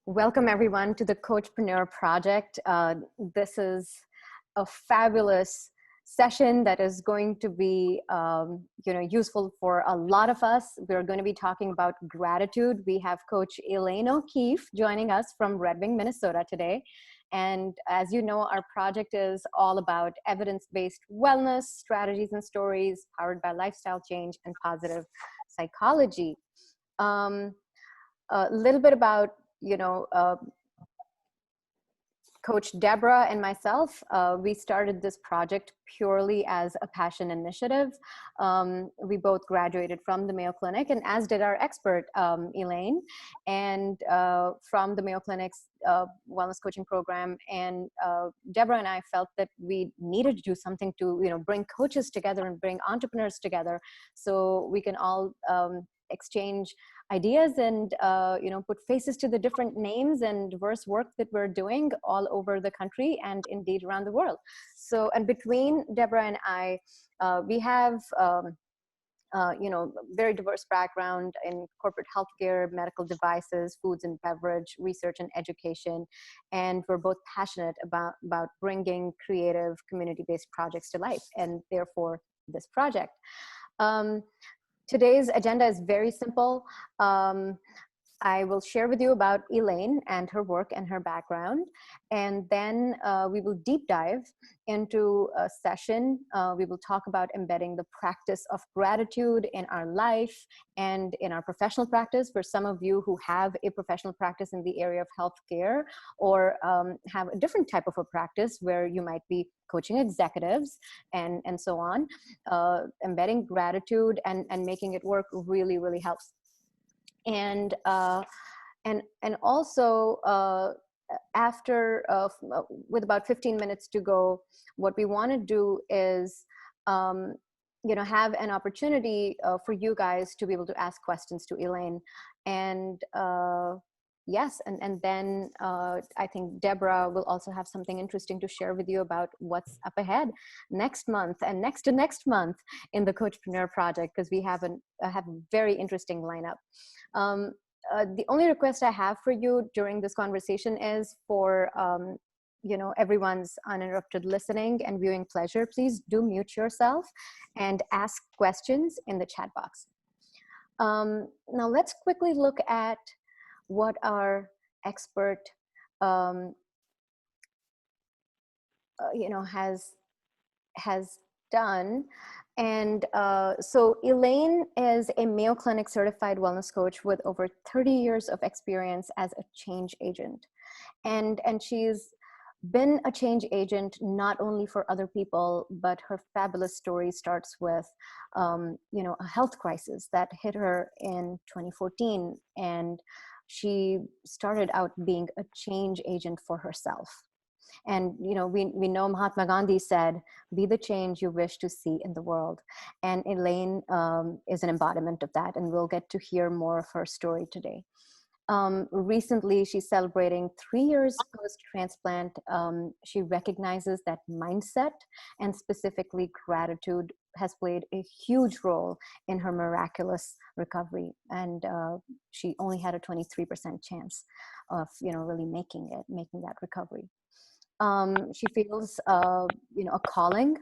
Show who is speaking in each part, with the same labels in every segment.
Speaker 1: Welcome everyone to the CoachPreneur Project. This is a fabulous session that is going to be useful for a lot of us. We're going to be talking about gratitude. We have Coach Elaine O'Keefe joining us from Red Wing, Minnesota today. And as you know, our project is all about evidence-based wellness, strategies and stories powered by lifestyle change and positive psychology. A little bit about Coach Debra and myself. We started this project purely as a passion initiative. We both graduated from the Mayo Clinic, and as did our expert, Elaine, and from the Mayo Clinic's wellness coaching program. And Debra and I felt that we needed to do something to bring coaches together and bring entrepreneurs together so we can all exchange ideas and put faces to the different names and diverse work that we're doing all over the country and indeed around the world. So, and between Debra and I, we have very diverse background in corporate healthcare, medical devices, foods and beverage, research and education, and we're both passionate about bringing creative community-based projects to life, and therefore this project. Today's agenda is very simple. I will share with you about Elaine and her work and her background, and then we will deep dive into a session. We will talk about embedding the practice of gratitude in our life and in our professional practice. For some of you who have a professional practice in the area of healthcare, or have a different type of a practice where you might be coaching executives and so on, embedding gratitude and making it work really, really helps. And also after with about 15 minutes to go, what we want to do is have an opportunity for you guys to be able to ask questions to Elaine. And yes, and then I think Debra will also have something interesting to share with you about what's up ahead next month and next to next month in the CoachPreneur Project, because we have a very interesting lineup. The only request I have for you during this conversation is for everyone's uninterrupted listening and viewing pleasure. Please do mute yourself and ask questions in the chat box. Now let's quickly look at what our expert has done. And so Elaine is a Mayo Clinic certified wellness coach with over 30 years of experience as a change agent. And she's been a change agent not only for other people, but her fabulous story starts with a health crisis that hit her in 2014. And she started out being a change agent for herself. And we know Mahatma Gandhi said, "Be the change you wish to see in the world." And Elaine is an embodiment of that, and we'll get to hear more of her story today. Recently, she's celebrating 3 years post-transplant. She recognizes that mindset and specifically gratitude has played a huge role in her miraculous recovery. And she only had a 23% chance of really making that recovery. She feels a calling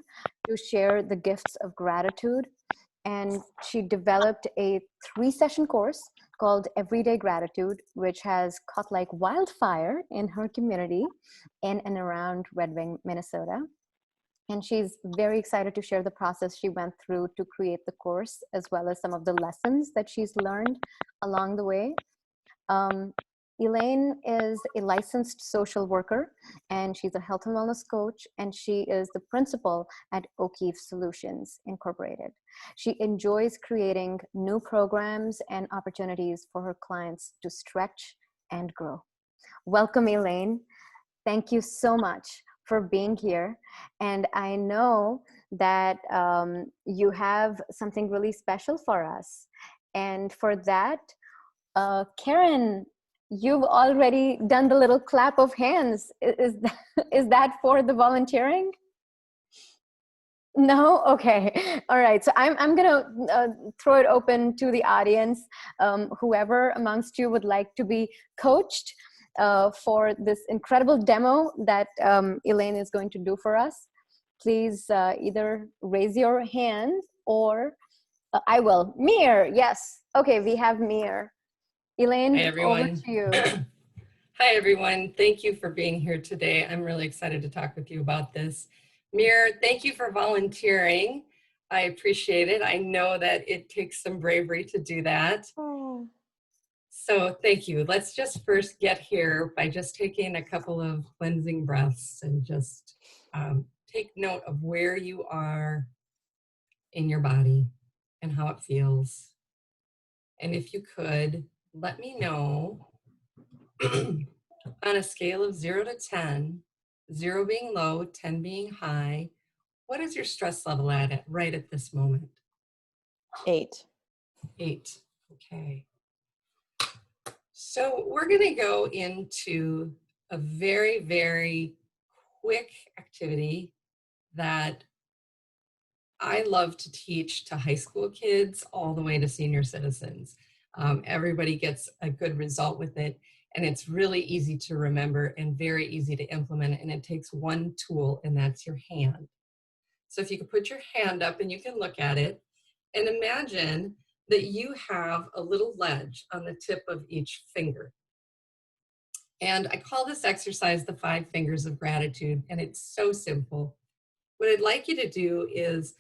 Speaker 1: to share the gifts of gratitude, and she developed a 3-session course called Everyday Gratitude, which has caught like wildfire in her community in and around Red Wing, Minnesota. And she's very excited to share the process she went through to create the course, as well as some of the lessons that she's learned along the way. Elaine is a licensed social worker, and she's a health and wellness coach, and she is the principal at O'Keefe Solutions Incorporated. She enjoys creating new programs and opportunities for her clients to stretch and grow. Welcome, Elaine. Thank you so much for being here. And I know that you have something really special for us. And for that, Karen, you've already done the little clap of hands. Is that for the volunteering? No? Okay. All right. So I'm going to throw it open to the audience. Whoever amongst you would like to be coached, for this incredible demo that Elaine is going to do for us. Please either raise your hand or I will. Mir, yes. Okay, we have Mir. Elaine,
Speaker 2: Hi,
Speaker 1: over
Speaker 2: everyone.
Speaker 1: to you.
Speaker 2: Hi, everyone. Thank you for being here today. I'm really excited to talk with you about this. Mir, thank you for volunteering. I appreciate it. I know that it takes some bravery to do that.
Speaker 1: Oh.
Speaker 2: So thank you. Let's just first get here by just taking a couple of cleansing breaths and just take note of where you are in your body and how it feels. And if you could, let me know on a scale of 0 to 10, 0 being low, 10 being high, what is your stress level at right at this moment?
Speaker 3: 8.
Speaker 2: 8. Okay. So we're going to go into a very, very quick activity that I love to teach to high school kids all the way to senior citizens. Everybody gets a good result with it, and it's really easy to remember and very easy to implement, and it takes one tool, and that's your hand. So if you could put your hand up and you can look at it, and imagine that you have a little ledge on the tip of each finger. And I call this exercise the 5 fingers of gratitude, and it's so simple. What I'd like you to do is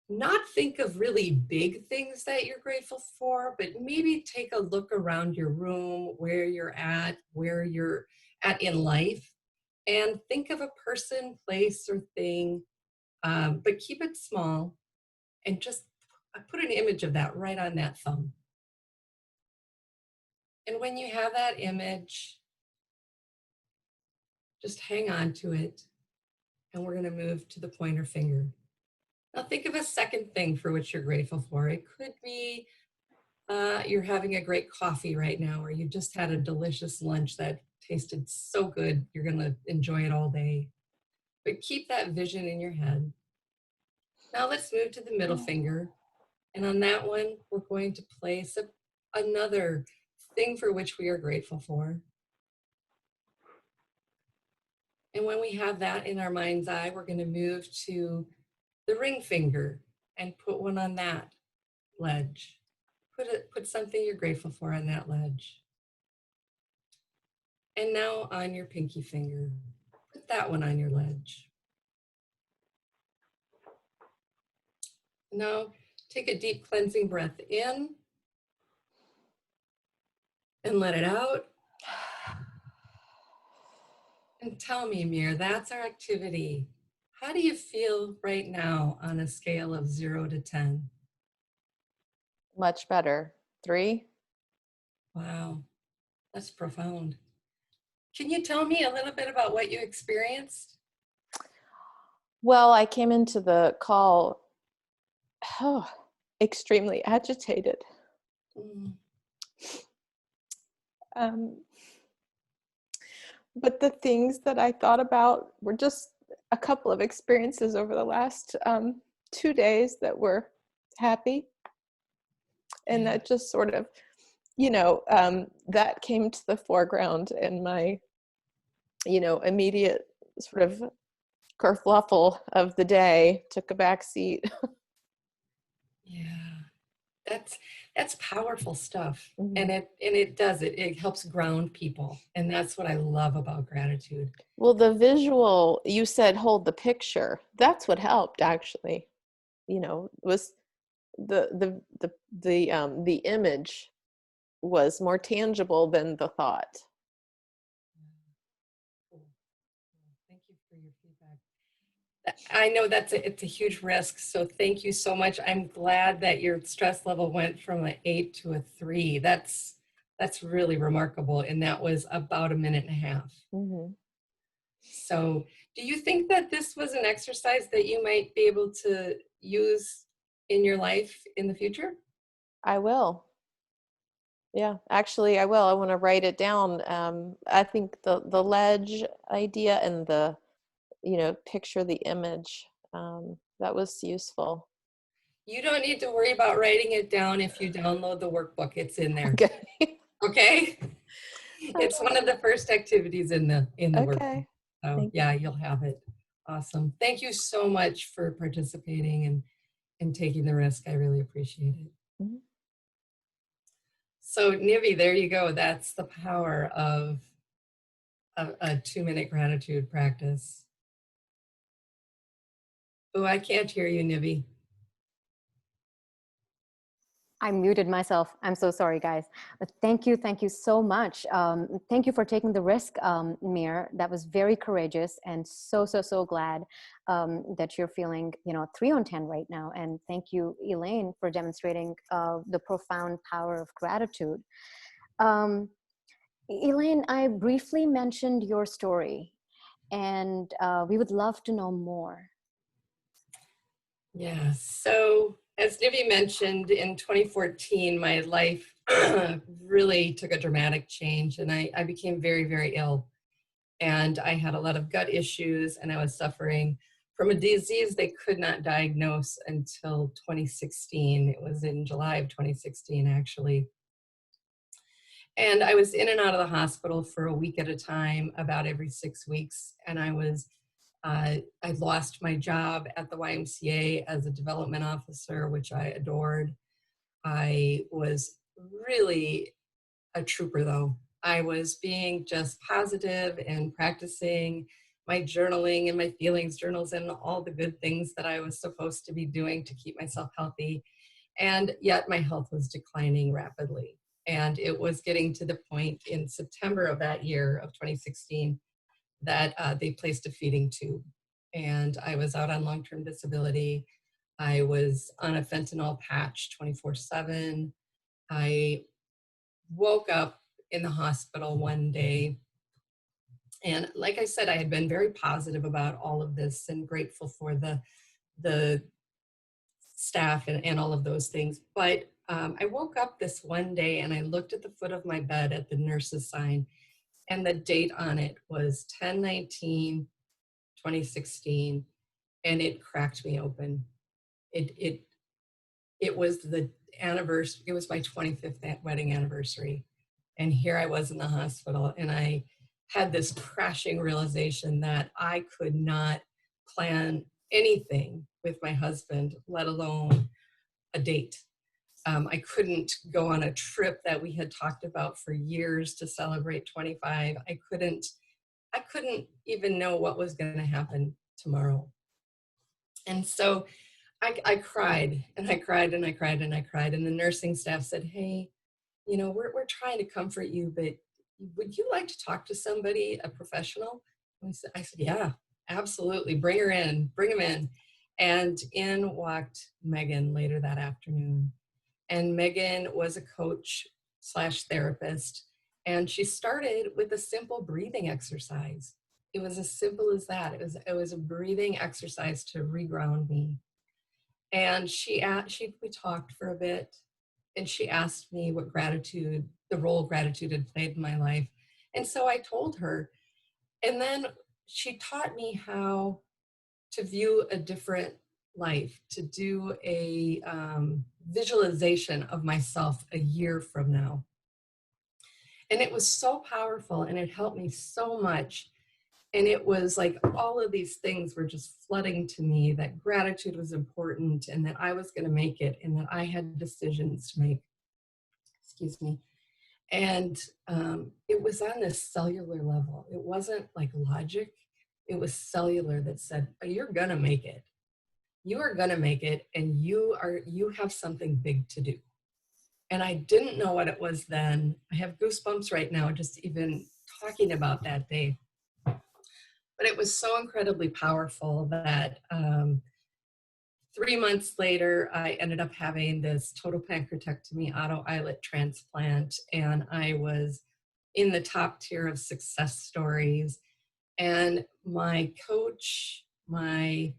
Speaker 2: not think of really big things that you're grateful for, but maybe take a look around your room, where you're at in life, and think of a person, place, or thing, but keep it small, and just put an image of that right on that thumb. And when you have that image, just hang on to it, and we're going to move to the pointer finger. Now think of a second thing for which you're grateful for. It could be you're having a great coffee right now, or you just had a delicious lunch that tasted so good, you're going to enjoy it all day. But keep that vision in your head. Now let's move to the middle finger. And on that one, we're going to place another thing for which we are grateful for. And when we have that in our mind's eye, we're going to move to the ring finger and put one on that ledge. Put something you're grateful for on that ledge. And now on your pinky finger, put that one on your ledge. Now take a deep cleansing breath in and let it out. And tell me, Mir, that's our activity. How do you feel right now on a scale of 0 to 10?
Speaker 3: Much better. 3.
Speaker 2: Wow, that's profound. Can you tell me a little bit about what you experienced?
Speaker 3: Well, I came into the call extremely agitated. But the things that I thought about were just a couple of experiences over the last 2 days that were happy. And that just sort of, that came to the foreground, and my, immediate sort of kerfluffle of the day took a back seat.
Speaker 2: Yeah, that's powerful stuff.
Speaker 3: Mm-hmm.
Speaker 2: And it helps ground people. And that's what I love about gratitude.
Speaker 3: Well, the visual, you said hold the picture. That's what helped, actually. Was the image was more tangible than the thought.
Speaker 2: Cool. Thank you for your feedback. I know it's a huge risk, so thank you so much. I'm glad that your stress level went from an 8 to a 3. That's really remarkable, and that was about 1.5 minutes.
Speaker 3: Mm-hmm.
Speaker 2: So do you think that this was an exercise that you might be able to use in your life in the future?
Speaker 3: I will. Yeah, actually, I will. I want to write it down. I think the ledge idea and the, picture the image, that was useful.
Speaker 2: You don't need to worry about writing it down if you download the workbook. It's in there.
Speaker 3: Okay.
Speaker 2: Okay? It's one of the first activities in the workbook.
Speaker 3: Okay.
Speaker 2: So
Speaker 3: Thank
Speaker 2: yeah, you'll have it. Awesome. Thank you so much for participating and taking the risk. I really appreciate it.
Speaker 3: you.
Speaker 2: So Nivi, there you go. That's the power of a 2-minute gratitude practice. Oh, I can't hear you, Nivi.
Speaker 1: I muted myself. I'm so sorry, guys. But thank you so much. Thank you for taking the risk, Mir. That was very courageous, and so glad that you're feeling, 3 on 10 right now. And thank you, Elaine, for demonstrating the profound power of gratitude. Elaine, I briefly mentioned your story, and we would love to know more.
Speaker 2: Yeah, so as Nivi mentioned, in 2014, my life really took a dramatic change, and I became very, very ill. And I had a lot of gut issues, and I was suffering from a disease they could not diagnose until 2016. It was in July of 2016, actually. And I was in and out of the hospital for a week at a time, about every 6 weeks. And I lost my job at the YMCA as a development officer, which I adored. I was really a trooper, though. I was being just positive and practicing my journaling and my feelings journals and all the good things that I was supposed to be doing to keep myself healthy. And yet my health was declining rapidly. And it was getting to the point in September of that year of 2016 that they placed a feeding tube. And I was out on long-term disability. I was on a fentanyl patch 24/7. I woke up in the hospital one day. And like I said, I had been very positive about all of this and grateful for the staff and all of those things. But I woke up this one day and I looked at the foot of my bed at the nurse's sign, and the date on it was 10/19/2016, and it cracked me open. It was the anniversary. It was my 25th wedding anniversary, and here I was in the hospital, and I had this crashing realization that I could not plan anything with my husband, let alone a date. I couldn't go on a trip that we had talked about for years to celebrate 25. I couldn't even know what was going to happen tomorrow. And so I cried and I cried and I cried and I cried. And the nursing staff said, "Hey, we're trying to comfort you, but would you like to talk to somebody, a professional?" And I said, "Yeah, absolutely. Bring her in, bring him in." And in walked Megan later that afternoon. And Megan was a coach / therapist. And she started with a simple breathing exercise. It was as simple as that. It was a breathing exercise to reground me. And we talked for a bit, and she asked me what the role gratitude had played in my life. And so I told her, and then she taught me how to view a different life, to do a visualization of myself a year from now. And it was so powerful, and it helped me so much. And it was like all of these things were just flooding to me, that gratitude was important and that I was going to make it and that I had decisions to make. Excuse me. And it was on this cellular level. It wasn't like logic. It was cellular that said, "Oh, you're going to make it. You are going to make it, and you have something big to do." And I didn't know what it was then. I have goosebumps right now just even talking about that day. But it was so incredibly powerful that 3 months later, I ended up having this total pancreatectomy auto islet transplant, and I was in the top tier of success stories. And my coach, my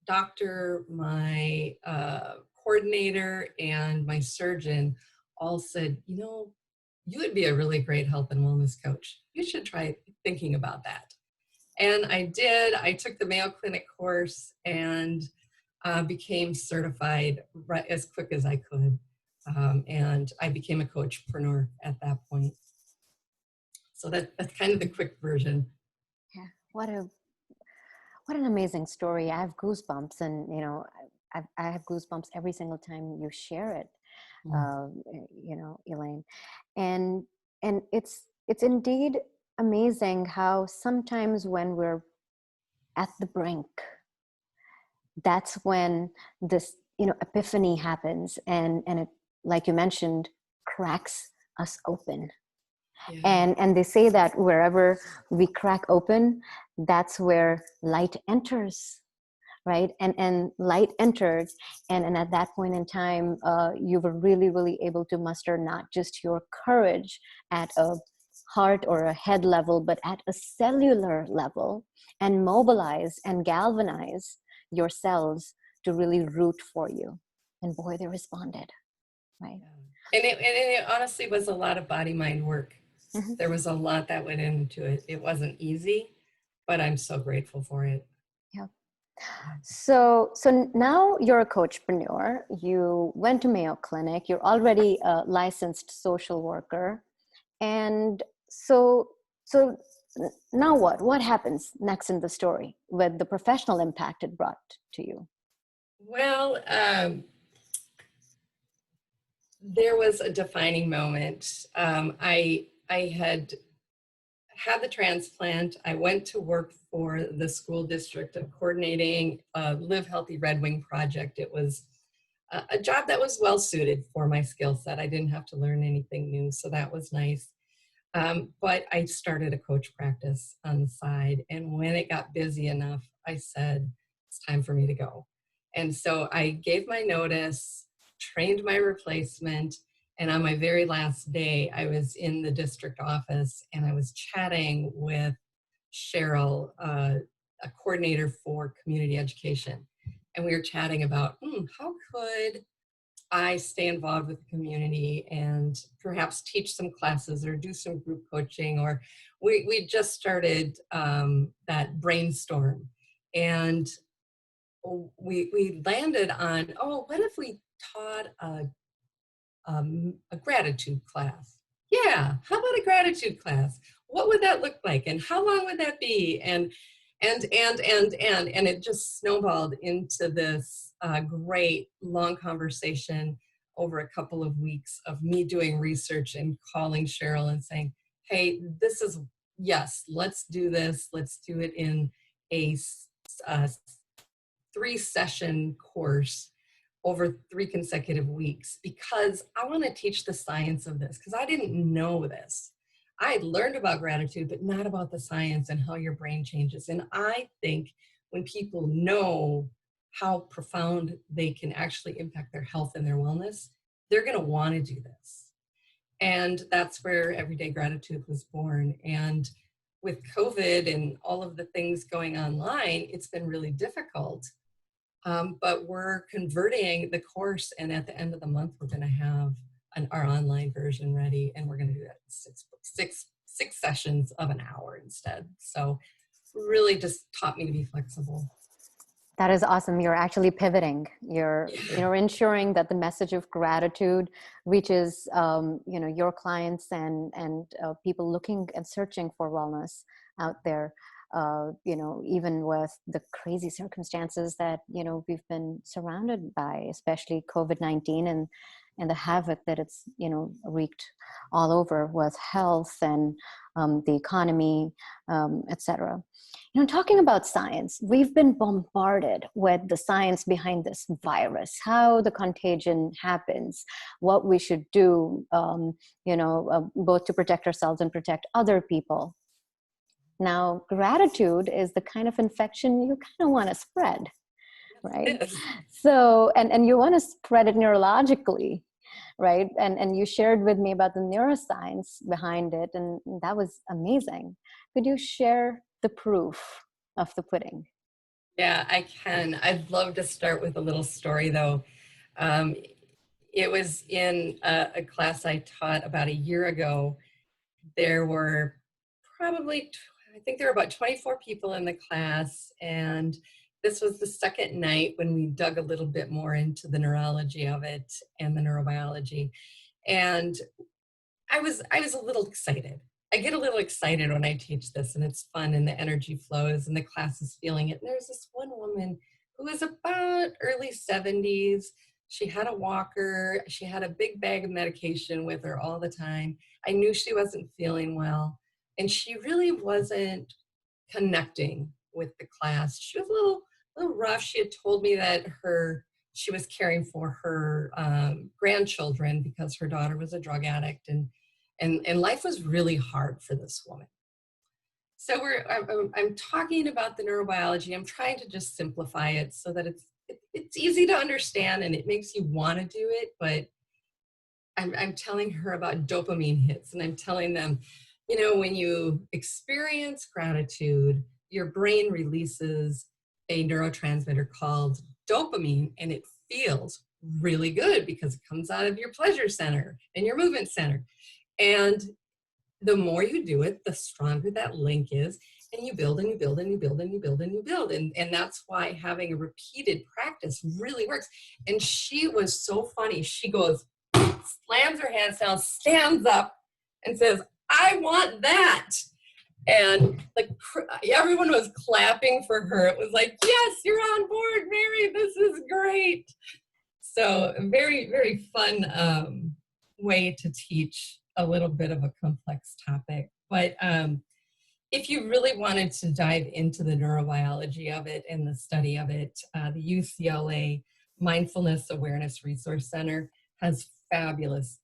Speaker 2: doctor, my coordinator, and my surgeon all said, "You would be a really great health and wellness coach. You should try thinking about that." And I did. I took the Mayo Clinic course and became certified right as quick as I could. And I became a coachpreneur at that point. So that's kind of the quick version.
Speaker 1: Yeah, what an amazing story. I have goosebumps, and I have goosebumps every single time you share it,
Speaker 2: Mm.
Speaker 1: Elaine, and it's indeed amazing how sometimes when we're at the brink, that's when this epiphany happens, and it, like you mentioned, cracks us open.
Speaker 2: Yeah.
Speaker 1: And they say that wherever we crack open, that's where light enters, right? And light entered, and at that point in time, you were really able to muster not just your courage at a heart or a head level, but at a cellular level, and mobilize and galvanize yourselves to really root for you. And boy, they responded, right?
Speaker 2: Yeah. And it honestly was a lot of body mind work.
Speaker 1: Mm-hmm.
Speaker 2: There was a lot that went into it. It wasn't easy, but I'm so grateful for it.
Speaker 1: Yeah. So now you're a coachpreneur. You went to Mayo Clinic. You're already a licensed social worker, and so now what? What happens next in the story with the professional impact it brought to you?
Speaker 2: Well, there was a defining moment. I had the transplant. I went to work for the school district of coordinating a Live Healthy Red Wing project. It was a job that was well suited for my skill set. I didn't have to learn anything new, so that was nice. But I started a coach practice on the side, and when it got busy enough, I said, it's time for me to go. And so I gave my notice, trained my replacement, and on my very last day, I was in the district office and I was chatting with Cheryl, a coordinator for community education. And we were chatting about, how could I stay involved with the community and perhaps teach some classes or do some group coaching, or we just started that brainstorm. And we landed on, what if we taught a gratitude class? Yeah, how about a gratitude class? What would that look like? And how long would that be? And it just snowballed into this great long conversation over a couple of weeks of me doing research and calling Cheryl and saying, hey, yes, let's do this. Let's do it in a 3-session course over 3 consecutive weeks, because I want to teach the science of this, because I didn't know this. I had learned about gratitude, but not about the science and how your brain changes. And I think when people know how profound they can actually impact their health and their wellness, they're going to want to do this. And that's where Everyday Gratitude was born. And with COVID and all of the things going online, it's been really difficult. But we're converting the course, and at the end of the month, we're going to have our online version ready, and we're going to do that six sessions of an hour instead. So really just taught me to be flexible.
Speaker 1: That is awesome. You're actually pivoting. You're ensuring that the message of gratitude reaches your clients and people looking and searching for wellness out there. Even with the crazy circumstances that we've been surrounded by, especially COVID-19 and the havoc that it's wreaked all over with health and the economy, etc. Talking about science, we've been bombarded with the science behind this virus, how the contagion happens, what we should do, both to protect ourselves and protect other people. Now, gratitude is the kind of infection you kind of want to spread, right?
Speaker 2: Yes.
Speaker 1: So, and you want to spread it neurologically, right? And you shared with me about the neuroscience behind it, and that was amazing. Could you share the proof of the pudding?
Speaker 2: Yeah, I can. I'd love to start with a little story, though. It was in a class I taught about a year ago. There were I think there were about 24 people in the class, and this was the second night when we dug a little bit more into the neurology of it and the neurobiology. And I was a little excited. I get a little excited when I teach this, and it's fun, and the energy flows, and the class is feeling it. And there's this one woman who was about early 70s. She had a walker. She had a big bag of medication with her all the time. I knew she wasn't feeling well, and she really wasn't connecting with the class. She was a little rough. She had told me that she was caring for her grandchildren because her daughter was a drug addict, and life was really hard for this woman. So I'm talking about the neurobiology. I'm trying to just simplify it so that it's easy to understand and it makes you want to do it. But I'm telling her about dopamine hits, and I'm telling them, when you experience gratitude, your brain releases a neurotransmitter called dopamine, and it feels really good because it comes out of your pleasure center and your movement center. And the more you do it, the stronger that link is, and you build and you build and you build and you build and you build. And that's why having a repeated practice really works. And she was so funny. She goes, slams her hands down, stands up, and says, I want that. And like everyone was clapping for her. It was like, yes, you're on board, Mary. This is great. So a very, very fun way to teach a little bit of a complex topic. But if you really wanted to dive into the neurobiology of it and the study of it, the UCLA Mindfulness Awareness Resource Center has fabulous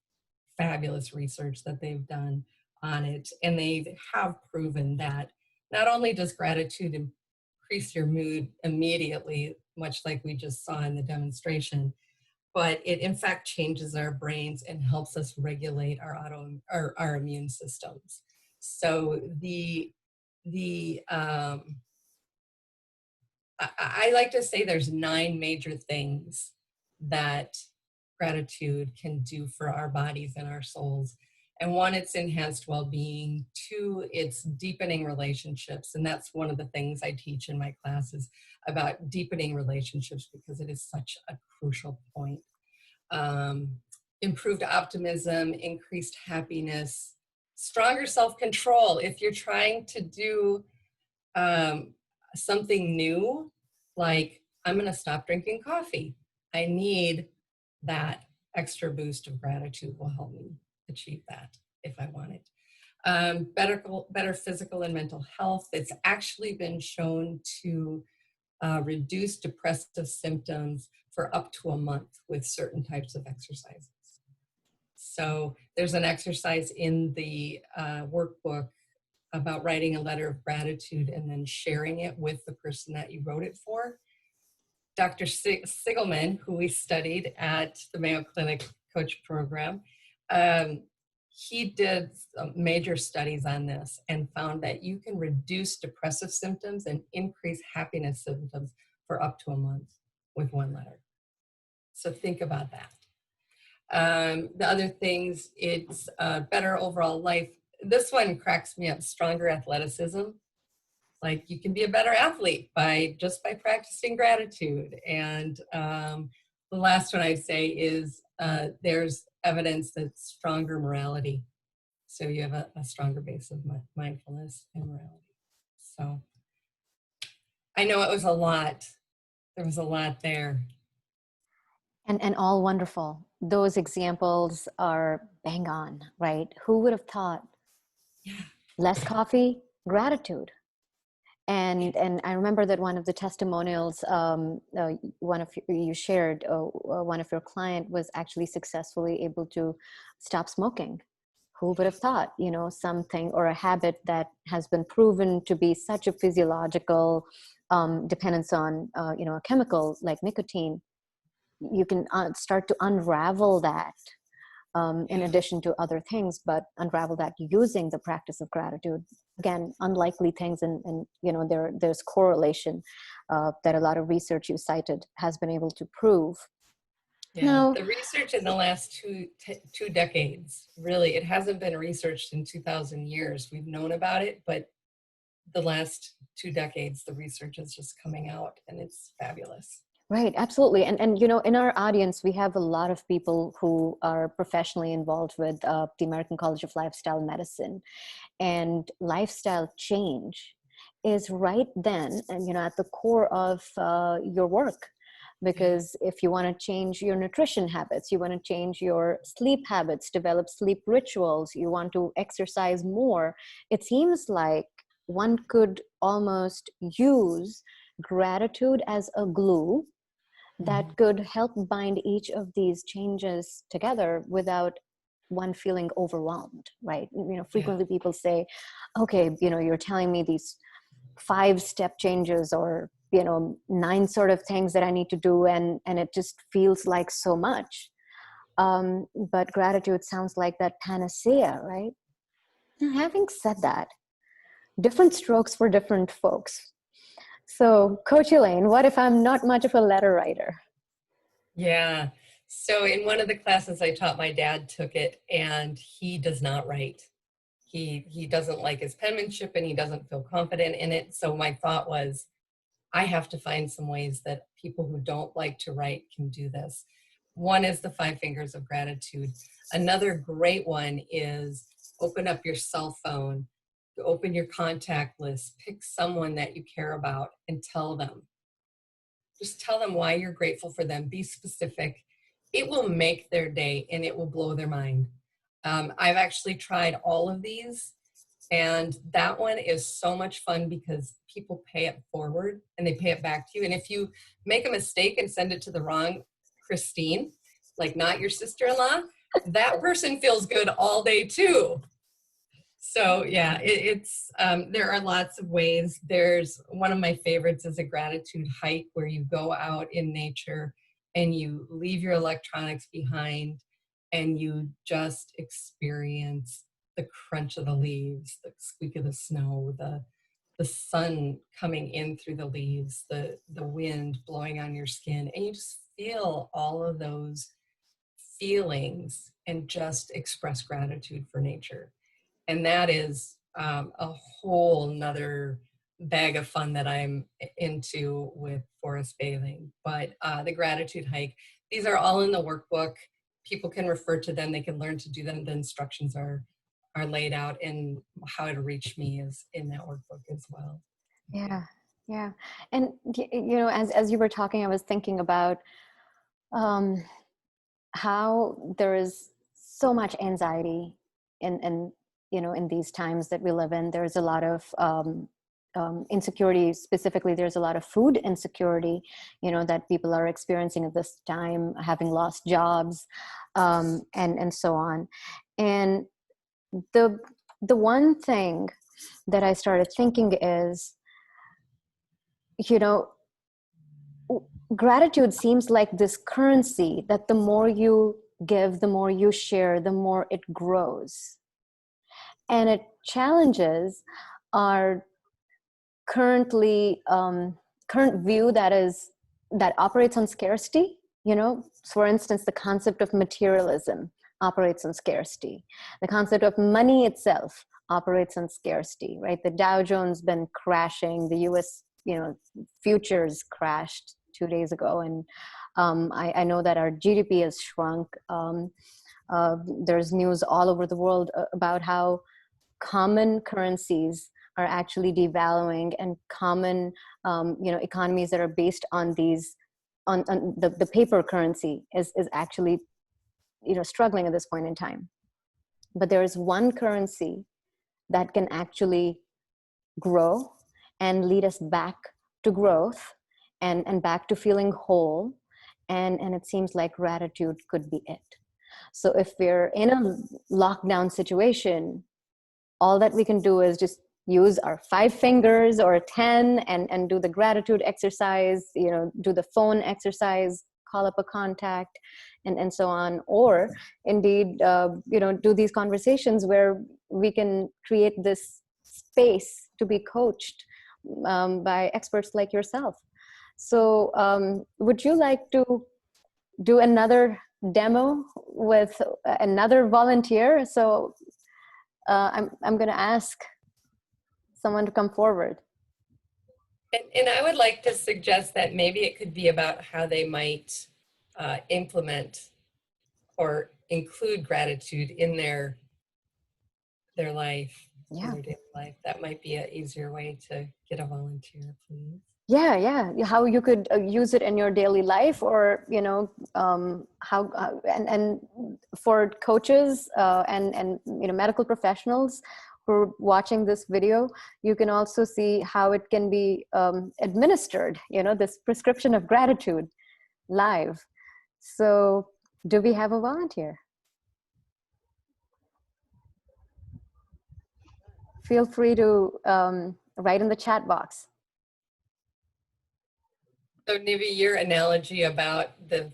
Speaker 2: research that they've done on it. And they have proven that not only does gratitude increase your mood immediately, much like we just saw in the demonstration, but it in fact changes our brains and helps us regulate our immune systems. So I like to say there's 9 major things that gratitude can do for our bodies and our souls. And 1, it's enhanced well-being. 2, it's deepening relationships. And that's one of the things I teach in my classes about deepening relationships because it is such a crucial point. Improved optimism, increased happiness, stronger self-control. If you're trying to do something new, like I'm going to stop drinking coffee, I need that extra boost of gratitude will help me achieve that if I want it. Better physical and mental health. It's actually been shown to reduce depressive symptoms for up to a month with certain types of exercises. So there's an exercise in the workbook about writing a letter of gratitude and then sharing it with the person that you wrote it for. Dr. Sigelman, who we studied at the Mayo Clinic Coach Program, he did major studies on this and found that you can reduce depressive symptoms and increase happiness symptoms for up to a month with 1 letter. So think about that. The other things, it's better overall life. This one cracks me up, stronger athleticism. Like you can be a better athlete by practicing gratitude. And the last one I'd say is there's evidence that stronger morality. So you have a stronger base of mindfulness and morality. So I know it was a lot. There was a lot there.
Speaker 1: And all wonderful. Those examples are bang on, right? Who would have thought?
Speaker 2: Yeah.
Speaker 1: Less coffee, gratitude. And I remember that one of the testimonials, one of you shared, one of your client was actually successfully able to stop smoking. Who would have thought, something or a habit that has been proven to be such a physiological dependence on, a chemical like nicotine. You can start to unravel that in addition to other things, but unravel that using the practice of gratitude. Again, unlikely things, and there's correlation that a lot of research you cited has been able to prove.
Speaker 2: Yeah,
Speaker 1: Now,
Speaker 2: the research in the last two decades, really, it hasn't been researched in 2,000 years. We've known about it, but the last 2 decades, the research is just coming out, and it's fabulous.
Speaker 1: Right, absolutely. And you know, in our audience, we have a lot of people who are professionally involved with the American College of Lifestyle Medicine, and lifestyle change is right then, and you know, at the core of your work.
Speaker 2: Yeah.
Speaker 1: Because if you want to change your nutrition habits, you want to change your sleep habits, develop sleep rituals, you want to exercise more, it seems like one could almost use gratitude as a glue
Speaker 2: Mhm.
Speaker 1: that could help bind each of these changes together without one feeling overwhelmed, right? You know,
Speaker 2: Yeah.
Speaker 1: frequently people say, okay, you know, you're telling me these 5-step changes, or you know, 9 sort of things that I need to do, and it just feels like so much. But gratitude sounds like that panacea, right? Now, having said that, different strokes for different folks. So, Coach Elaine, what if I'm not much of a letter writer?
Speaker 2: Yeah. So in one of the classes I taught, my dad took it, and he does not write. He doesn't like his penmanship, and he doesn't feel confident in it. So my thought was, I have to find some ways that people who don't like to write can do this. One is the 5 fingers of gratitude. Another great one is open up your cell phone, open your contact list, pick someone that you care about and tell them. Just tell them why you're grateful for them. Be specific. It will make their day and it will blow their mind. I've actually tried all of these, and that one is so much fun because people pay it forward and they pay it back to you. And if you make a mistake and send it to the wrong Christine, like not your sister-in-law, that person feels good all day too. So yeah, it's there are lots of ways. There's one of my favorites is a gratitude hike where you go out in nature and you leave your electronics behind and you just experience the crunch of the leaves, the squeak of the snow, the sun coming in through the leaves, the wind blowing on your skin, and you just feel all of those feelings and just express gratitude for nature. And that is a whole nother bag of fun that I'm into with forest bathing. But the gratitude hike, these are all in the workbook. People can refer to them. They can learn to do them. The instructions are laid out, and how to reach me is in that workbook as well. Yeah.
Speaker 1: Yeah, yeah. And you know, as you were talking, I was thinking about um, how there is so much anxiety in you know, in these times that we live in. There's a lot of insecurity. Specifically, there's a lot of food insecurity, you know, that people are experiencing at this time, having lost jobs, and so on. And the the one thing that I started thinking is, you know, gratitude seems like this currency that the more you give, the more you share, the more it grows. And it challenges our currently current view that operates on scarcity. You know, for instance, the concept of materialism operates on scarcity. The concept of money itself operates on scarcity, right? The Dow Jones been crashing. The U.S., you know, futures crashed 2 days ago, and I know that our GDP has shrunk. There's news all over the world about how common currencies are actually devaluing, and common you know, economies that are based on these on the paper currency is actually, you know, struggling at this point in time. But there is one currency that can actually grow and lead us back to growth, and back to feeling whole, and it seems like gratitude could be it. So if we're in a lockdown situation, all that we can do is just use our 5 fingers or 10, and do the gratitude exercise, you know, do the phone exercise, call up a contact, and so on. Or indeed, you know, do these conversations where we can create this space to be coached by experts like yourself. So would you like to do another demo with another volunteer? So I'm going to ask someone to come forward.
Speaker 2: And I would like to suggest that maybe it could be about how they might implement or include gratitude in their life, in
Speaker 1: Yeah.
Speaker 2: their daily life. That might be an easier way to get a volunteer, please.
Speaker 1: Yeah, how you could use it in your daily life, or how and for coaches and medical professionals who are watching this video, you can also see how it can be administered, this prescription of gratitude live. So do we have a volunteer? Feel free to write in the chat box.
Speaker 2: So Nivi, your analogy about the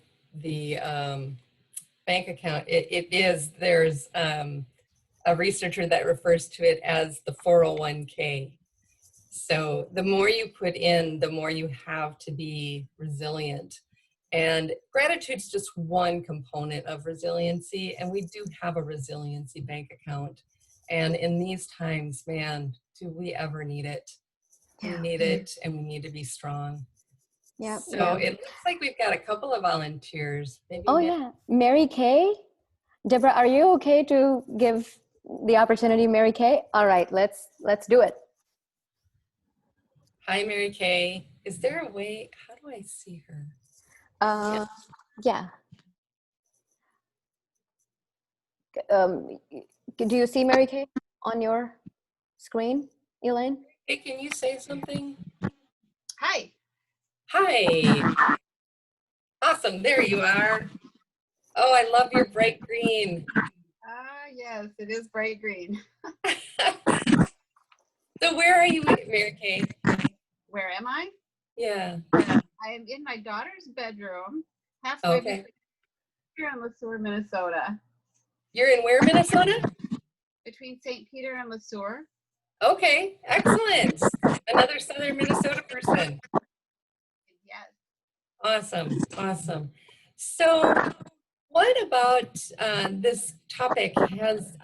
Speaker 2: bank account, there's a researcher that refers to it as the 401k. So the more you put in, the more you have to be resilient. And gratitude's just one component of resiliency, and we do have a resiliency bank account. And in these times, man, do we ever need it? We need it, and we need to be strong.
Speaker 1: Yeah.
Speaker 2: So it looks like we've got a couple of volunteers. Maybe
Speaker 1: Oh, yeah. Mary Kay. Debra, are you okay to give the opportunity, Mary Kay? All right, let's do it.
Speaker 2: Hi, Mary Kay. Is there a way? How do I see her?
Speaker 1: Yeah. Do you see Mary Kay on your screen, Elaine?
Speaker 2: Hey, can you say something?
Speaker 4: Hi.
Speaker 2: Hi. Awesome. There you are. Oh, I love your bright green.
Speaker 4: Yes, it is bright green.
Speaker 2: So where are you, Mary Kay?
Speaker 4: Where am I?
Speaker 2: Yeah.
Speaker 4: I am in my daughter's bedroom, halfway
Speaker 2: Okay.
Speaker 4: between here and LeSueur, Minnesota.
Speaker 2: You're in where, Minnesota?
Speaker 4: Between St. Peter and LeSueur.
Speaker 2: Okay. Excellent. Another Southern Minnesota person.
Speaker 4: Yes.
Speaker 2: Awesome. Awesome. So what about this topic has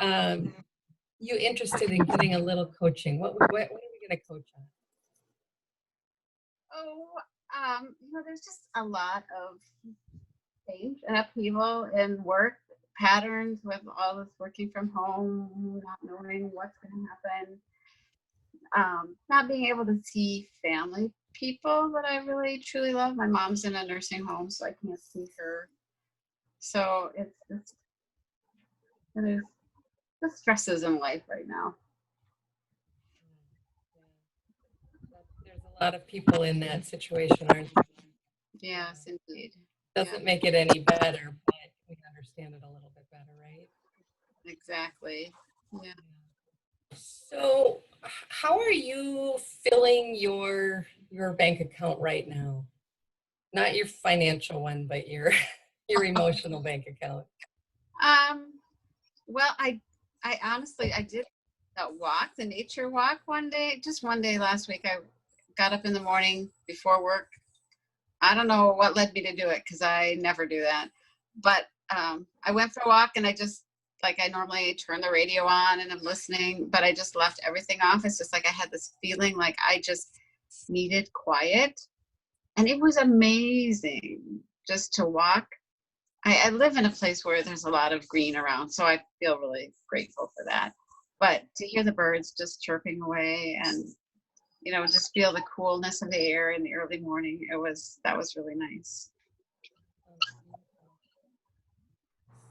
Speaker 2: you interested in getting a little coaching? What are we going to coach on?
Speaker 4: There's just a lot of change and upheaval in work patterns with all this working from home, not knowing what's going to happen, not being able to see family people that I really truly love. My mom's in a nursing home, so I can't see her. So there's the stresses in life right now.
Speaker 2: There's a lot of people in that situation, aren't there?
Speaker 4: Yes, indeed.
Speaker 2: Doesn't make it any better, but we understand it a little bit better, right?
Speaker 4: Exactly. Yeah.
Speaker 2: So how are you filling your bank account right now? Not your financial one, but your emotional bank account.
Speaker 4: Well, I honestly, I did that walk, the nature walk just one day last week. I got up in the morning before work. I don't know what led me to do it because I never do that. But I went for a walk and I just, like I normally turn the radio on and I'm listening, but I just left everything off. It's just like I had this feeling like I just needed quiet. And it was amazing just to walk. I live in a place where there's a lot of green around, so I feel really grateful for that. But to hear the birds just chirping away and just feel the coolness of the air in the early morning, that was really nice.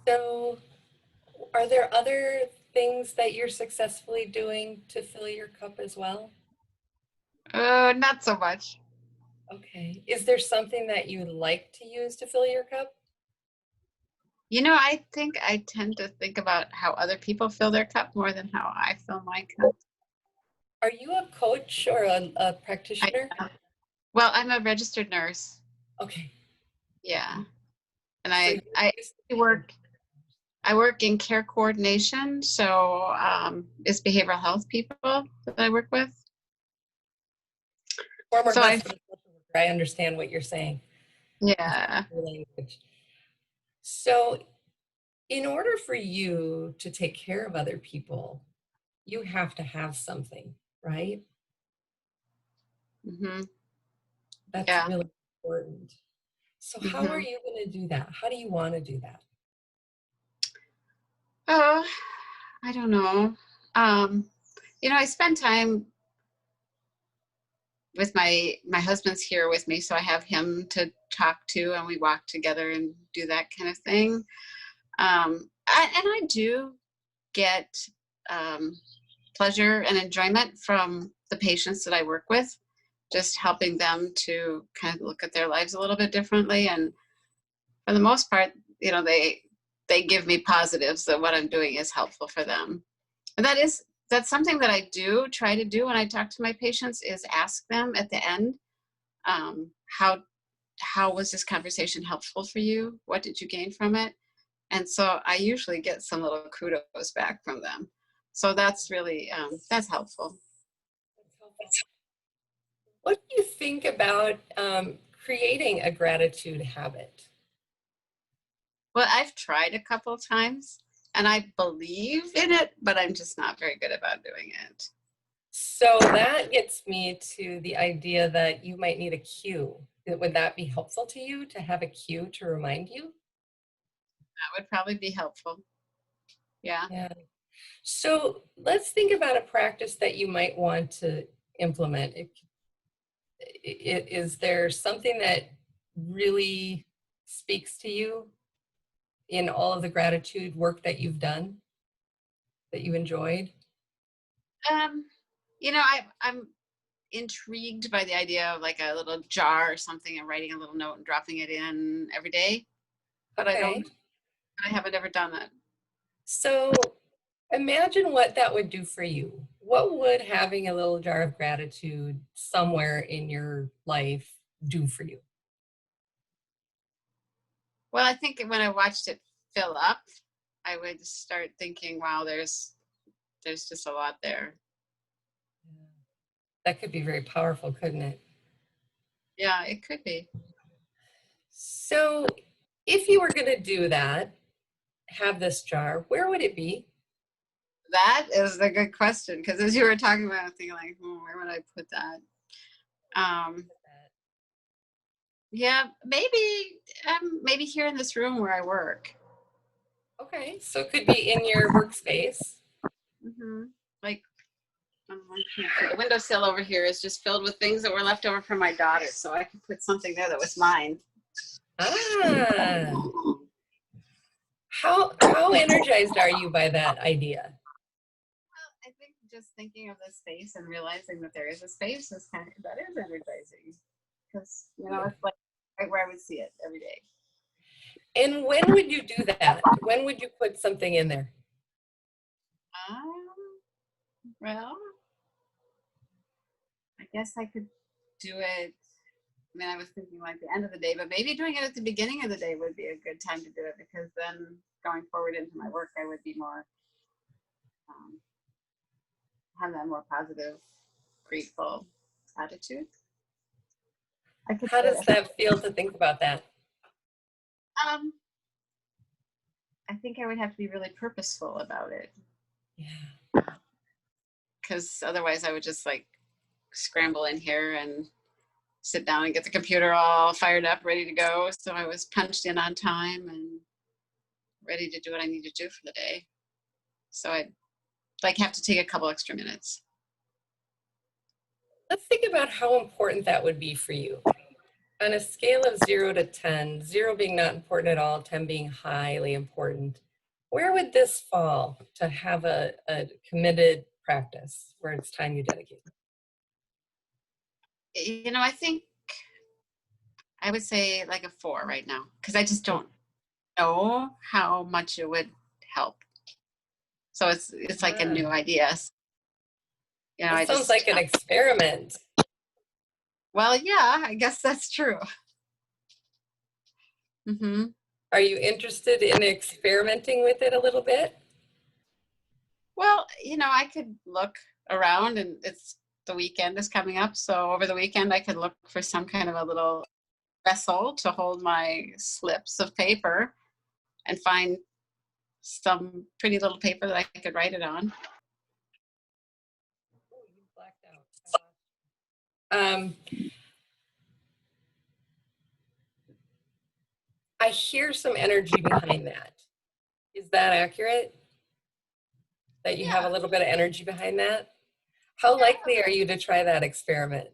Speaker 2: So are there other things that you're successfully doing to fill your cup as well?
Speaker 4: Not so much.
Speaker 2: Okay. Is there something that you like to use to fill your cup?
Speaker 4: I think I tend to think about how other people fill their cup more than how I fill my cup.
Speaker 2: Are you a coach or a practitioner?
Speaker 4: Well, I'm a registered nurse.
Speaker 2: Okay.
Speaker 4: Yeah. And
Speaker 2: So
Speaker 4: I work in care coordination, so it's behavioral health people that I work with.
Speaker 2: Former
Speaker 4: So
Speaker 2: hospital social worker, I understand what you're saying.
Speaker 4: Yeah.
Speaker 2: Language. So in order for you to take care of other people, you have to have something, right?
Speaker 4: Mm-hmm.
Speaker 2: That's
Speaker 4: Yeah.
Speaker 2: really important. So how are you going to do that? How do you want to do that?
Speaker 4: Oh, I don't know. I spend time with my husband's here with me, so I have him to talk to, and we walk together and do that kind of thing. I do get pleasure and enjoyment from the patients that I work with, just helping them to kind of look at their lives a little bit differently. And for the most part, they give me positives that what I'm doing is helpful for them. And that's something that I do try to do when I talk to my patients, is ask them at the end, how was this conversation helpful for you? What did you gain from it? And so I usually get some little kudos back from them. So that's really, that's helpful.
Speaker 2: What do you think about creating a gratitude habit?
Speaker 4: Well, I've tried a couple of times and I believe in it, but I'm just not very good about doing it.
Speaker 2: So that gets me to the idea that you might need a cue. Would that be helpful to you, to have a cue to remind you?
Speaker 4: That would probably be helpful. Yeah.
Speaker 2: Yeah. So let's think about a practice that you might want to implement. Is there something that really speaks to you in all of the gratitude work that you've done that you enjoyed?
Speaker 4: I'm intrigued by the idea of like a little jar or something and writing a little note and dropping it in every day, but
Speaker 2: Okay.
Speaker 4: I haven't ever done that.
Speaker 2: So imagine what that would do for you. What would having a little jar of gratitude somewhere in your life do for you?
Speaker 4: Well, I think when I watched it fill up, I would start thinking, wow, there's just a lot there.
Speaker 2: That could be very powerful, couldn't it?
Speaker 4: Yeah, it could be.
Speaker 2: So if you were going to do that, have this jar, where would it be?
Speaker 4: That is a good question, because as you were talking about, I'm thinking like, where would I put that? Yeah, maybe here in this room where I work.
Speaker 2: Okay, so it could be in your workspace.
Speaker 4: Like, the windowsill over here is just filled with things that were left over from my daughter, so I could put something there that was mine.
Speaker 2: Ah, how energized are you by that idea?
Speaker 4: Well, I think just thinking of the space and realizing that there is a space is that is energizing, because it's like right where I would see it every day.
Speaker 2: And when would you do that? When would you put something in there?
Speaker 4: Well, I guess I could do it. I mean, I was thinking like the end of the day, but maybe doing it at the beginning of the day would be a good time to do it, because then going forward into my work, I would be more, have that more positive, grateful attitude.
Speaker 2: How does that feel to think about that?
Speaker 4: I think I would have to be really purposeful about it.
Speaker 2: Yeah.
Speaker 4: Because otherwise I would just like scramble in here and sit down and get the computer all fired up, ready to go. So I was punched in on time and ready to do what I need to do for the day. So I'd like have to take a couple extra minutes.
Speaker 2: Let's think about how important that would be for you. On a scale of 0 to 10, 0 being not important at all, 10 being highly important, where would this fall to have a committed practice where it's time you dedicate?
Speaker 4: I think I would say like a 4 right now, because I just don't know how much it would help. So it's like a new idea.
Speaker 2: It sounds like an experiment.
Speaker 4: Well, yeah, I guess that's true.
Speaker 2: Are you interested in experimenting with it a little bit?
Speaker 4: Well, I could look around, and the weekend is coming up. So over the weekend, I could look for some kind of a little vessel to hold my slips of paper and find some pretty little paper that I could write it on.
Speaker 2: Oh, you blacked out. I hear some energy behind that. Is that accurate? That you have a
Speaker 4: Yeah.
Speaker 2: little bit of energy behind that? How likely are you to try that experiment?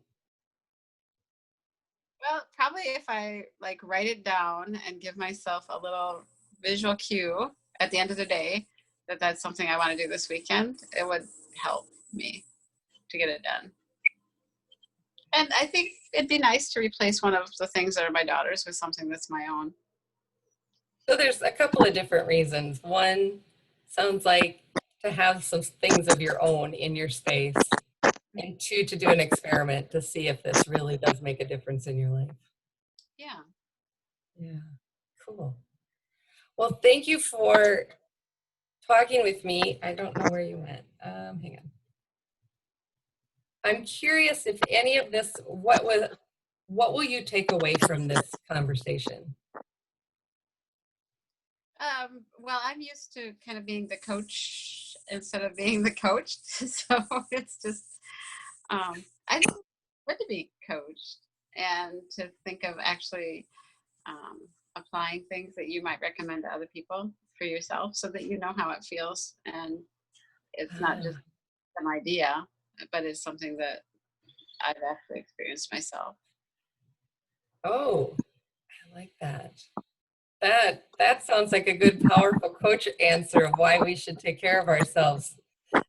Speaker 4: Well, probably if I like write it down and give myself a little visual cue at the end of the day that that's something I want to do this weekend, it would help me to get it done. And I think it'd be nice to replace one of the things that are my daughter's with something that's my own.
Speaker 2: So there's a couple of different reasons. One, sounds like to have some things of your own in your space. And two, to do an experiment to see if this really does make a difference in your life.
Speaker 4: Yeah.
Speaker 2: Yeah, cool. Well, thank you for talking with me. I don't know where you went. Hang on. I'm curious if any of this, what will you take away from this conversation?
Speaker 4: Well, I'm used to kind of being the coach instead of being the coached. So it's just, I think it's good to be coached and to think of actually applying things that you might recommend to other people for yourself so that you know how it feels. And it's not just an idea, but it's something that I've actually experienced myself.
Speaker 2: Oh, I like that. That sounds like a good, powerful coach answer of why we should take care of ourselves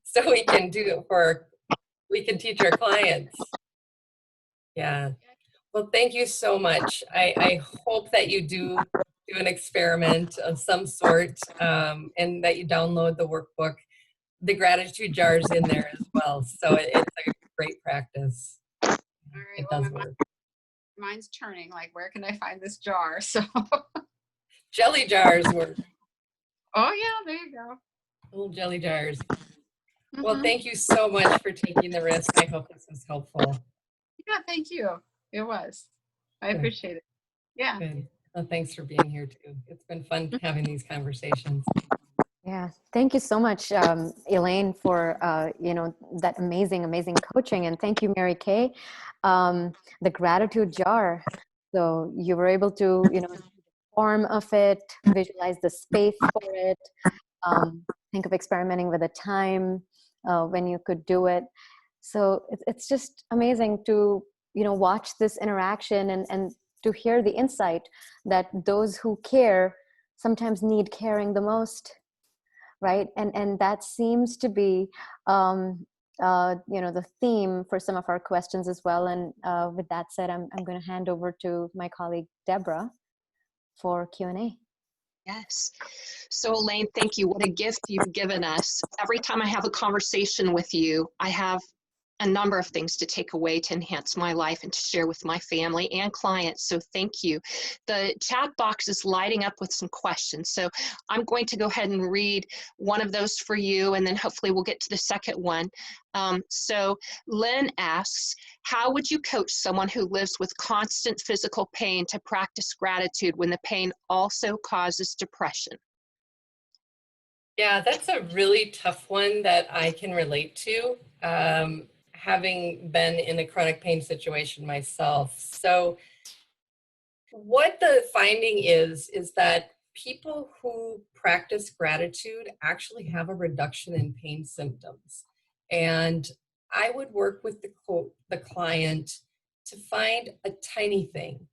Speaker 2: so we can we can teach our clients. Yeah. Well, thank you so much. I hope that you do an experiment of some sort and that you download the workbook. The gratitude jar is in there as well. So it's a great practice.
Speaker 4: All right,
Speaker 2: It
Speaker 4: well,
Speaker 2: does work.
Speaker 4: mine's turning, like, where can I find this jar? So,
Speaker 2: Jelly jars work.
Speaker 4: oh yeah, there you go.
Speaker 2: Little jelly jars. Well,
Speaker 4: Mhm.
Speaker 2: thank you so much for taking the risk. I hope this was helpful.
Speaker 4: Yeah, thank you. It was. I
Speaker 2: Good.
Speaker 4: appreciate it. Yeah.
Speaker 2: Good. Well, thanks for being here too. It's been fun having these conversations.
Speaker 1: Yeah, thank you so much, Elaine, for that amazing coaching, and thank you, Mary Kay. The gratitude jar. So you were able to, form of it, visualize the space for it, think of experimenting with a time when you could do it. So it's just amazing to watch this interaction and to hear the insight that those who care sometimes need caring the most. Right, and that seems to be the theme for some of our questions as well. And with that said, I'm going to hand over to my colleague Debra for Q&A.
Speaker 5: Yes. So Elaine, thank you. What a gift you've given us. Every time I have a conversation with you, I have a number of things to take away to enhance my life and to share with my family and clients. So thank you. The chat box is lighting up with some questions. So I'm going to go ahead and read one of those for you, and then hopefully we'll get to the second one. So Lynn asks, how would you coach someone who lives with constant physical pain to practice gratitude when the pain also causes depression?
Speaker 2: Yeah, that's a really tough one that I can relate to, having been in a chronic pain situation myself. So what the finding is that people who practice gratitude actually have a reduction in pain symptoms. And I would work with the client to find a tiny thing,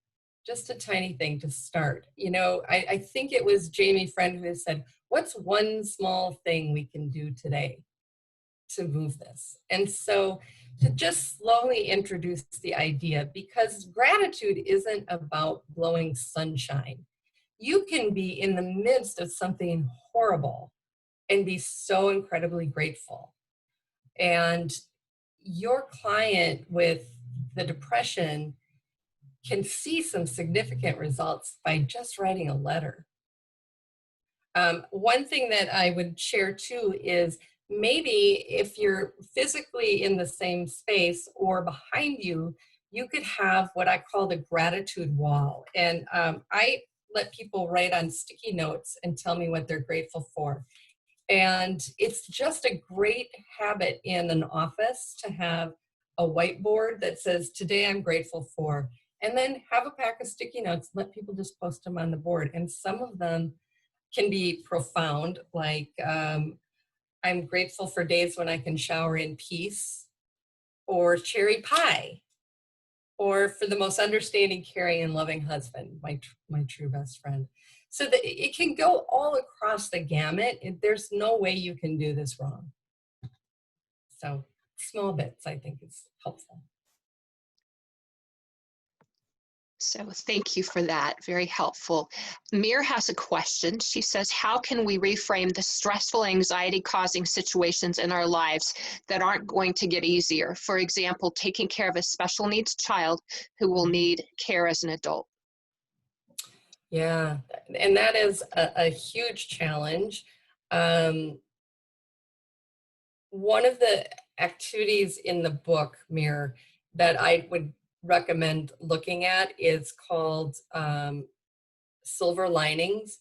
Speaker 2: just a tiny thing to start. I think it was Jamie Friend who said, what's one small thing we can do today to move this? And so to just slowly introduce the idea, because gratitude isn't about blowing sunshine. You can be in the midst of something horrible and be so incredibly grateful. And your client with the depression can see some significant results by just writing a letter. One thing that I would share too is maybe if you're physically in the same space or behind you, you could have what I call the gratitude wall. And I let people write on sticky notes and tell me what they're grateful for. And it's just a great habit in an office to have a whiteboard that says, today I'm grateful for. And then have a pack of sticky notes, let people just post them on the board. And some of them can be profound, like I'm grateful for days when I can shower in peace, or cherry pie, or for the most understanding, caring, and loving husband, my true best friend. So that it can go all across the gamut. There's no way you can do this wrong. So small bits, I think, is helpful.
Speaker 5: So thank you for that. Very helpful. Mir has a question. She says, how can we reframe the stressful, anxiety-causing situations in our lives that aren't going to get easier? For example, taking care of a special needs child who will need care as an adult.
Speaker 2: Yeah, and that is a huge challenge. One of the activities in the book, Mir, that I would recommend looking at is called Silver Linings.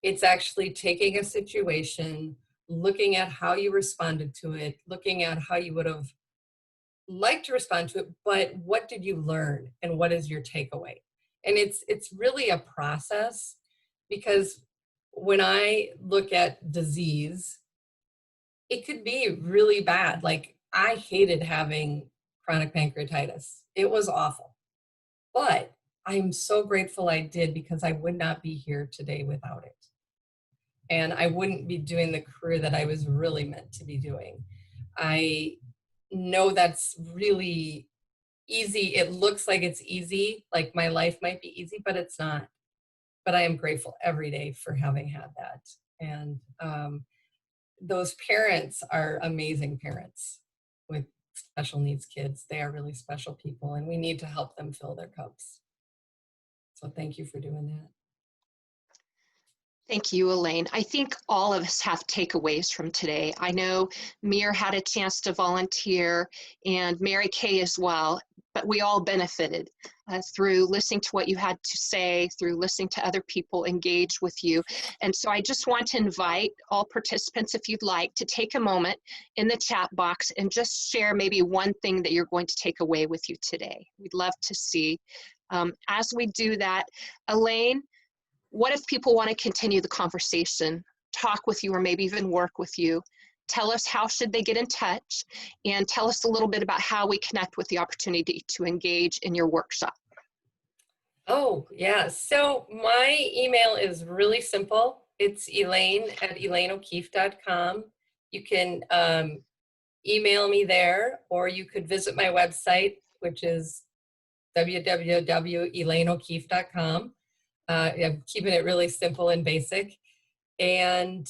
Speaker 2: It's actually taking a situation, looking at how you responded to it, looking at how you would have liked to respond to it, but what did you learn and what is your takeaway? And it's really a process, because when I look at disease, it could be really bad. Like, I hated having chronic pancreatitis. It was awful. But I'm so grateful I did, because I would not be here today without it. And I wouldn't be doing the career that I was really meant to be doing. I know that's really easy. It looks like it's easy, like my life might be easy, but it's not. But I am grateful every day for having had that. And those parents are amazing parents with special needs kids. They are really special people, and we need to help them fill their cups. So thank you for doing that.
Speaker 5: Thank you, Elaine. I think all of us have takeaways from today. I know Mir had a chance to volunteer, and Mary Kay as well, but we all benefited through listening to what you had to say, through listening to other people engage with you. And so I just want to invite all participants, if you'd like, to take a moment in the chat box and just share maybe one thing that you're going to take away with you today. We'd love to see. As we do that, Elaine, what if people want to continue the conversation, talk with you, or maybe even work with you? Tell us, how should they get in touch? And tell us a little bit about how we connect with the opportunity to engage in your workshop.
Speaker 2: Oh, yeah. So my email is really simple. It's elaine@elaineokeefe.com. You can email me there, or you could visit my website, which is www.elaineokeefe.com. I'm keeping it really simple and basic. And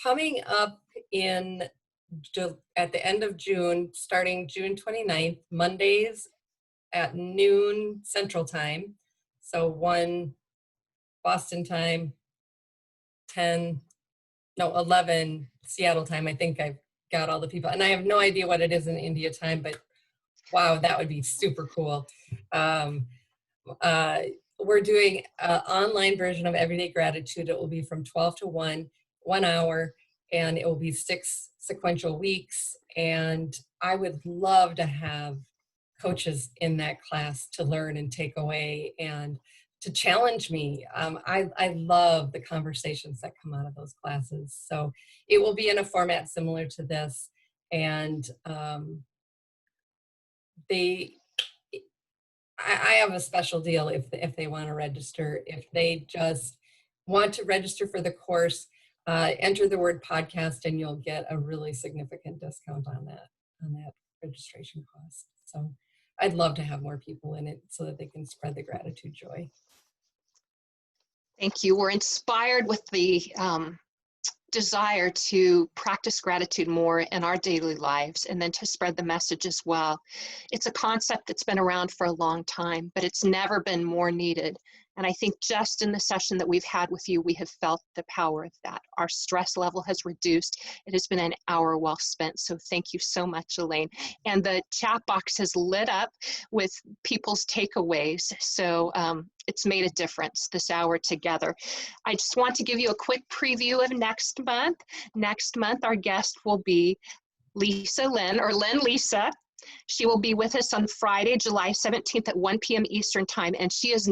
Speaker 2: coming up at the end of June, starting June 29th, Mondays at noon Central Time. So 1 Boston time, 11 Seattle time. I think I've got all the people. And I have no idea what it is in India time, but wow, that would be super cool. We're doing an online version of Everyday Gratitude. It will be from 12 to 1 hour, and it will be 6 sequential weeks. And I would love to have coaches in that class to learn and take away and to challenge me. I love the conversations that come out of those classes. So it will be in a format similar to this. And I have a special deal if they want to register. If they just want to register for the course, enter the word podcast, and you'll get a really significant discount on that registration cost. So I'd love to have more people in it so that they can spread the gratitude joy.
Speaker 5: Thank you. We're inspired with the desire to practice gratitude more in our daily lives, and then to spread the message as well. It's a concept that's been around for a long time, but it's never been more needed. And I think just in the session that we've had with you, we have felt the power of that. Our stress level has reduced. It has been an hour well spent. So thank you so much, Elaine. And the chat box has lit up with people's takeaways. So it's made a difference this hour together. I just want to give you a quick preview of next month. Next month, our guest will be Lisa Lynn, or Lynn Lisa. She will be with us on Friday, July 17th at 1 p.m. Eastern Time, and she's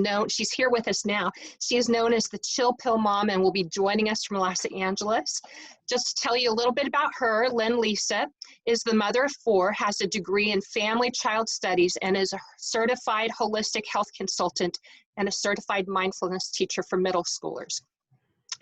Speaker 5: here with us now. She is known as the Chill Pill Mom and will be joining us from Los Angeles. Just to tell you a little bit about her, Lisa is the mother of 4, has a degree in family child studies, and is a certified holistic health consultant and a certified mindfulness teacher for middle schoolers.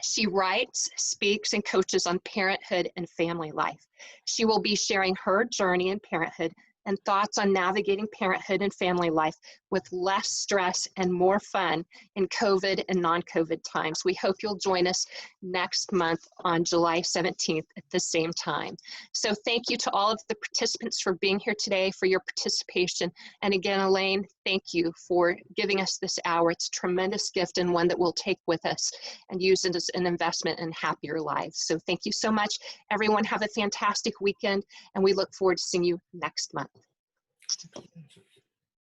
Speaker 5: She writes, speaks, and coaches on parenthood and family life. She will be sharing her journey in parenthood and thoughts on navigating parenthood and family life with less stress and more fun in COVID and non-COVID times. We hope you'll join us next month on July 17th at the same time. So thank you to all of the participants for being here today, for your participation. And again, Elaine, thank you for giving us this hour. It's a tremendous gift and one that we'll take with us and use it as an investment in happier lives. So thank you so much. Everyone have a fantastic weekend, and we look forward to seeing you next month.